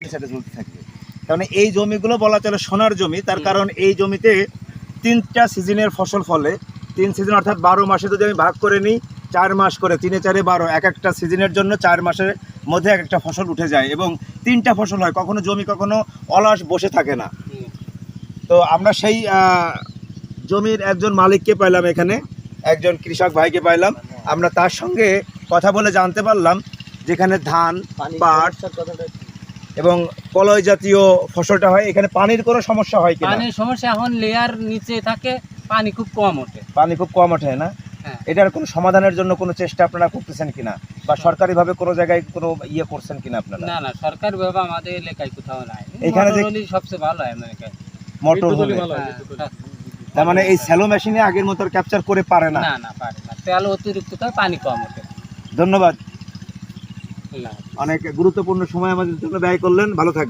সেটা চলতে থাকবে। কারণ এই জমিগুলো বলা চলে সোনার জমি, তার কারণ এই জমিতে 3টা সিজনের ফসল ফলে। 3 সিজন অর্থাৎ 12 মাসে যদি আমি ভাগ করে নিই 4 মাস করে, 3 এ 4 12, এক একটা সিজনের জন্য 4 মাসের মধ্যে এক একটা ফসল উঠে যায় এবং 3টা ফসল হয়। কখনো জমি কখনো অলস বসে থাকে না। তো আমরা সেই জমির একজন মালিককে পাইলাম, এখানে একজন কৃষক ভাইকে পাইলাম। আমরা তার সঙ্গে কথা বলে জানতে পারলাম যেখানে ধান, পাট এবং কলই জাতীয় ফসলটা হয়, এখানে পানির কোনো সমস্যা হয় কিনা? পানির সমস্যা এখন লেয়ার নিচে থাকে, পানি খুব কম ওঠে। পানি খুব কম ওঠে না? হ্যাঁ। এটার কোনো সমাধানের জন্য কোনো চেষ্টা আপনারা করতেছেন কিনা, বা সরকারিভাবে কোনো জায়গায় কোনো ইয়ে করছেন কিনা আপনারা? না না, সরকারি ভাবে আমাদের এলাকায় কোথাও নাই। এখানে যে সবচেয়ে ভালো হয় আমেরিকায় মোটর হলে, তার মানে এই স্যালো মেশিনে আগের মতো ক্যাপচার করে পারে না? না না, পারে না, তেল অতিরিক্ত হয়, পানি কম ওঠে। ধন্যবাদ, না। অনেক গুরুত্বপূর্ণ সময় আমাদের জন্য ব্যয় করলেন, ভালো থাকবেন।